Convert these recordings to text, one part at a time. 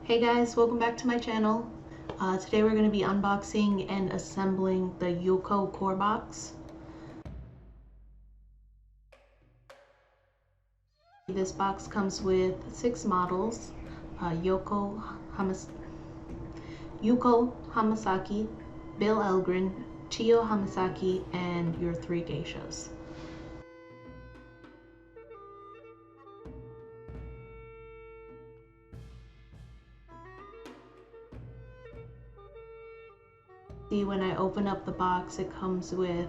Hey guys, welcome back to my channel. Today we're going to be unboxing and assembling the Youko Core Box. This box comes with 6 models, Youko Hamasaki, Bill Algren, Chiyo Hamasaki, and your 3 Geishas. See, when I open up the box, it comes with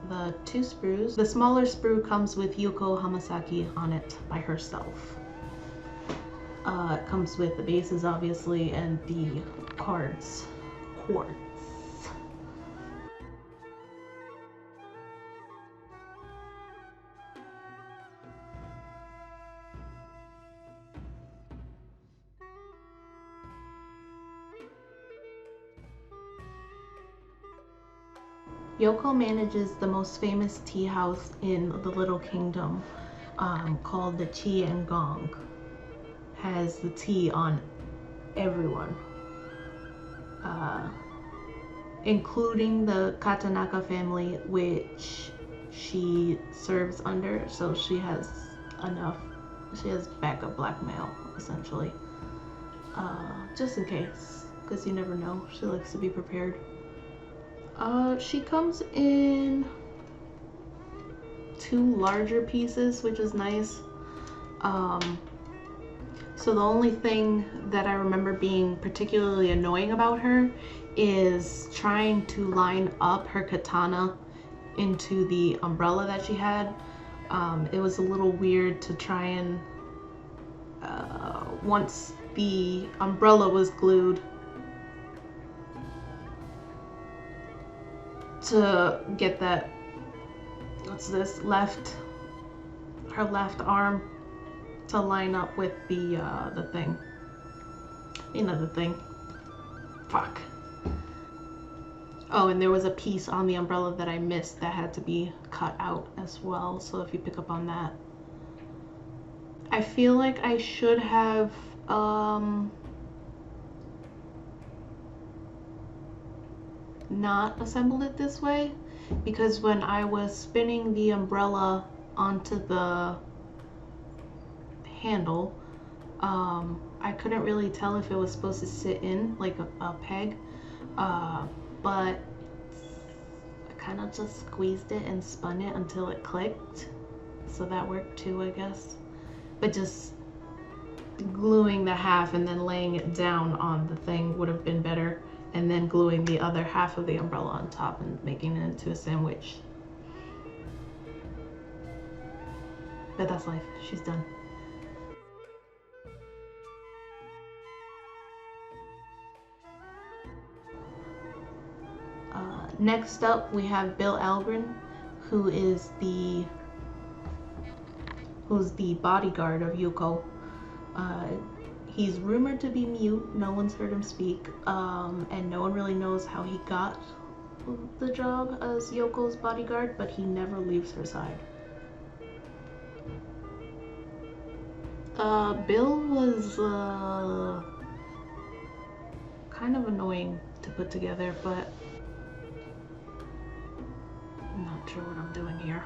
the 2 sprues. The smaller sprue comes with Youko Hamasaki on it by herself. It comes with the bases, obviously, and the quartz. Yoko manages the most famous tea house in the Little Kingdom, called the Tea and Gong. Has the tea on everyone, including the Katanaka family, which she serves under, so she has enough. She has backup blackmail, essentially, just in case, because you never know. She likes to be prepared. She comes in 2 larger pieces, which is nice. So the only thing that I remember being particularly annoying about her is trying to line up her katana into the umbrella that she had. It was a little weird to try and, once the umbrella was glued, to get that, what's this, her left arm to line up with the thing. You know, the thing. Fuck. Oh, and there was a piece on the umbrella that I missed that had to be cut out as well, so if you pick up on that. I feel like I should have not assembled it this way, because when I was spinning the umbrella onto the handle, I couldn't really tell if it was supposed to sit in like a peg, but I kind of just squeezed it and spun it until it clicked, so that worked too, I guess. But just gluing the half and then laying it down on the thing would have been better, and then gluing the other half of the umbrella on top and making it into a sandwich. But that's life. She's done. Next up, we have Bill Algren, who's the bodyguard of Youko. He's rumored to be mute. No one's heard him speak, and no one really knows how he got the job as Yoko's bodyguard, but he never leaves her side. Bill was kind of annoying to put together, but I'm not sure what I'm doing here.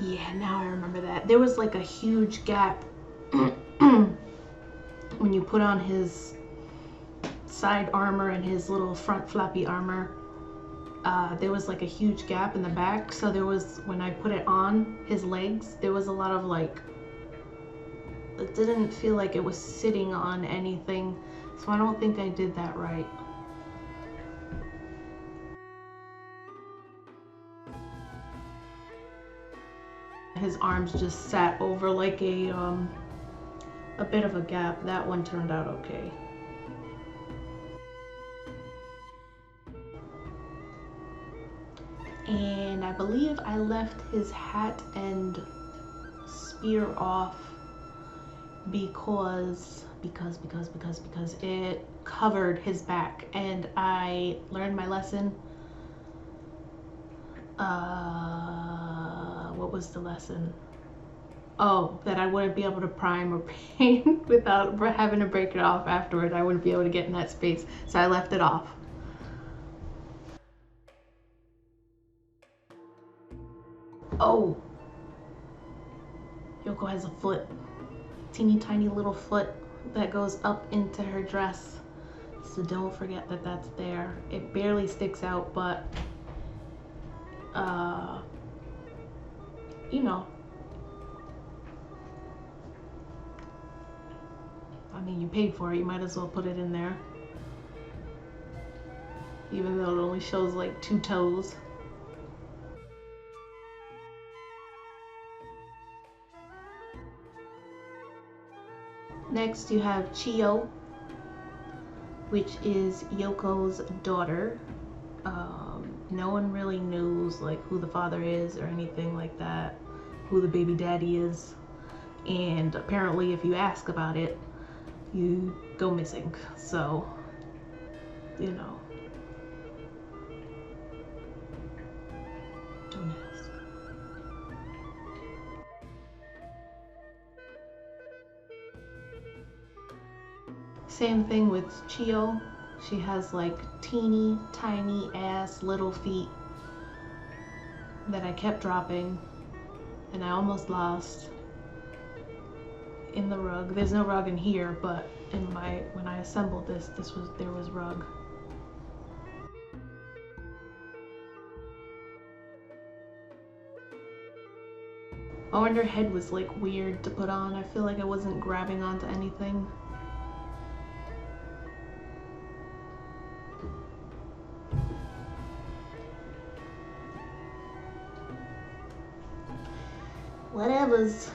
Yeah, now I remember that. There was like a huge gap when you put on his side armor and his little front flappy armor. There was like a huge gap in the back, so there was, when I put it on his legs, there was a lot of like, it didn't feel like it was sitting on anything, so I don't think I did that right. His arms just sat over like a bit of a gap. That one turned out okay. And I believe I left his hat and spear off because it covered his back, and I learned my lesson. What was the lesson? Oh, that I wouldn't be able to prime or paint without having to break it off afterward. I wouldn't be able to get in that space, so I left it off. Oh, Yoko has a foot, teeny tiny little foot that goes up into her dress. So don't forget that that's there. It barely sticks out, but you know, I mean, you paid for it, you might as well put it in there. Even though it only shows like 2 toes. Next you have Chiyo, which is Yoko's daughter. No one really knows like who the father is or anything like that, who the baby daddy is, and apparently if you ask about it, you go missing. So, you know, don't ask. Same thing with Chiyo. She has like teeny tiny ass little feet that I kept dropping and I almost lost in the rug. There's no rug in here, but in when I assembled this there was rug. Oh, and her head was like weird to put on. I feel like I wasn't grabbing onto anything. Whatevers.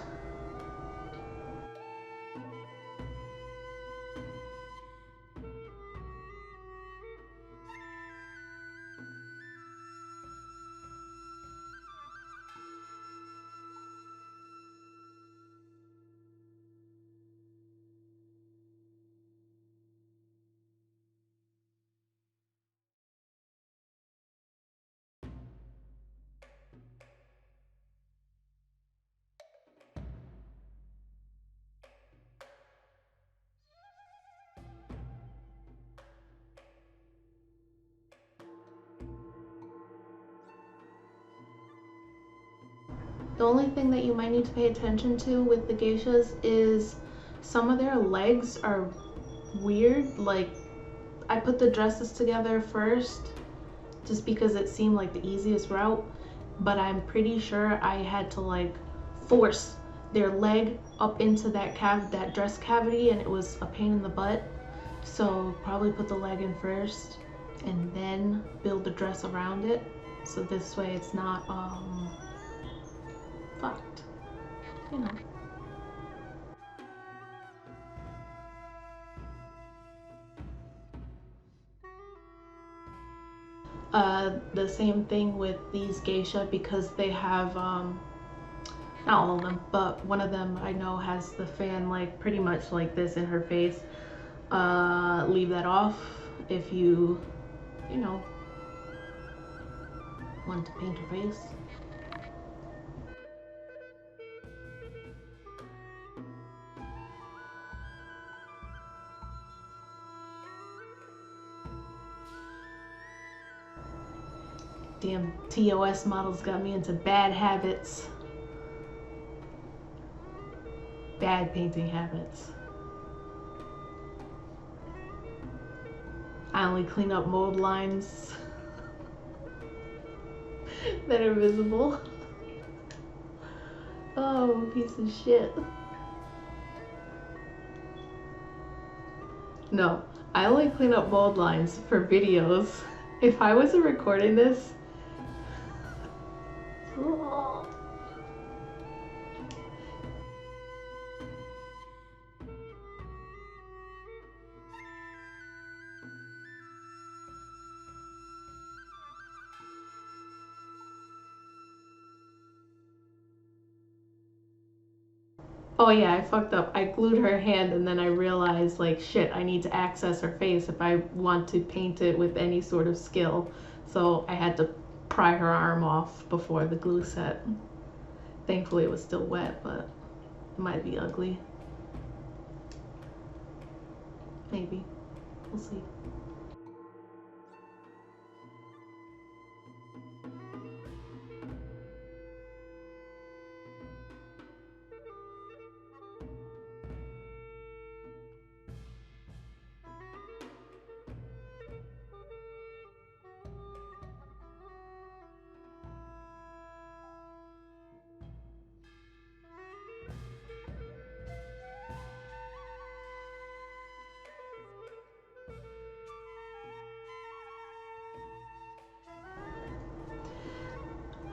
The only thing that you might need to pay attention to with the geishas is some of their legs are weird. Like, I put the dresses together first just because it seemed like the easiest route, but I'm pretty sure I had to like force their leg up into that dress cavity, and it was a pain in the butt. So probably put the leg in first and then build the dress around it, so this way it's not fucked, you know. The same thing with these geisha, because they have not all of them, but one of them I know has the fan like pretty much like this in her face. Leave that off if you know, want to paint her face. Damn TOS models got me into bad habits. Bad painting habits. I only clean up mold lines that are visible. Oh, piece of shit. No, I only clean up mold lines for videos. If I wasn't recording this, oh yeah, I fucked up. I glued her hand and then I realized like shit, I need to access her face if I want to paint it with any sort of skill. So I had to pry her arm off before the glue set. Thankfully it was still wet, but It might be ugly. Maybe. We'll see.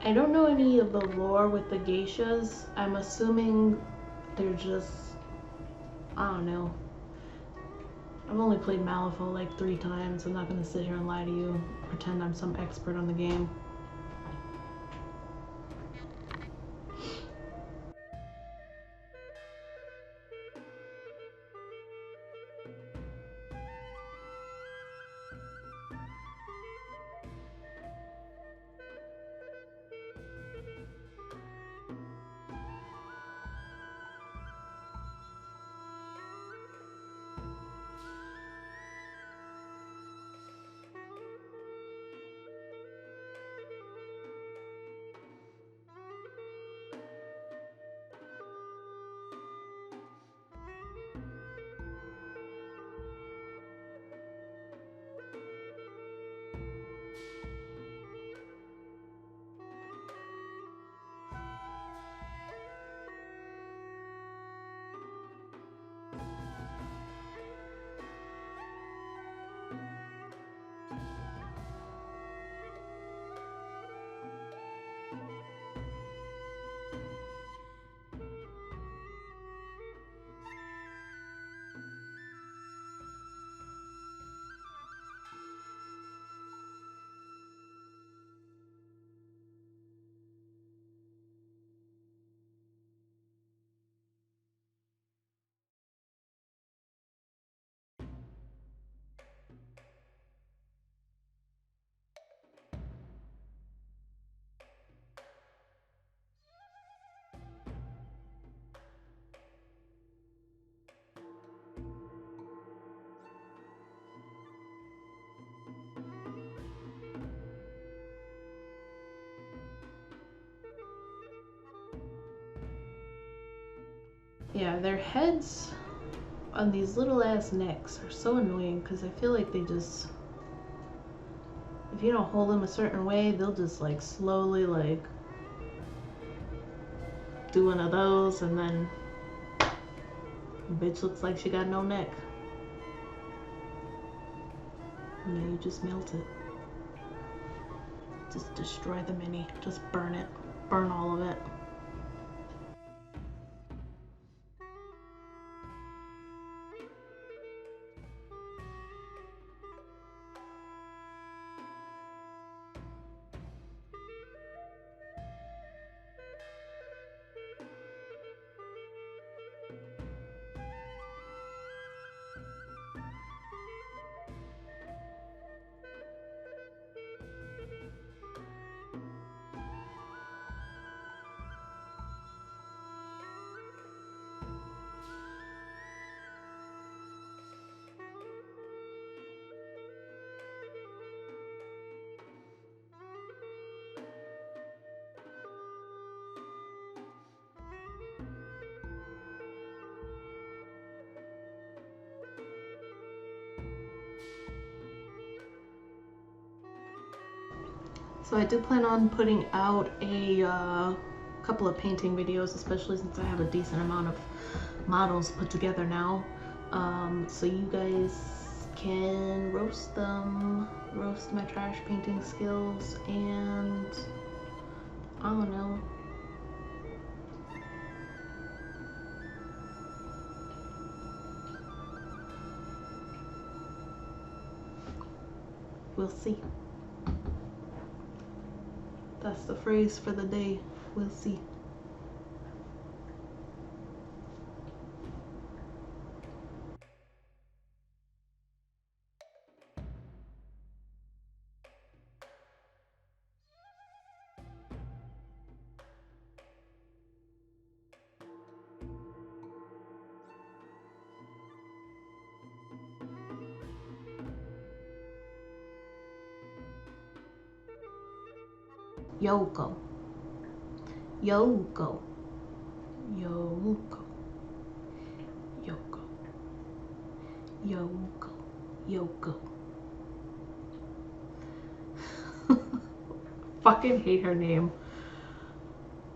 I don't know any of the lore with the geishas. I'm assuming they're just, I don't know. I've only played Malifaux like 3 times. I'm not gonna sit here and lie to you, pretend I'm some expert on the game. Yeah, their heads on these little ass necks are so annoying because I feel like they just, if you don't hold them a certain way, they'll just like slowly like do one of those and then the bitch looks like she got no neck. And then you just melt it. Just destroy the mini. Just burn it. Burn all of it. So I do plan on putting out a couple of painting videos, especially since I have a decent amount of models put together now. So you guys can roast them, roast my trash painting skills, and I don't know. We'll see. That's the phrase for the day. We'll see. Yoko. Yoko. Yoko. Yoko. Yoko. Yoko. Fucking hate her name.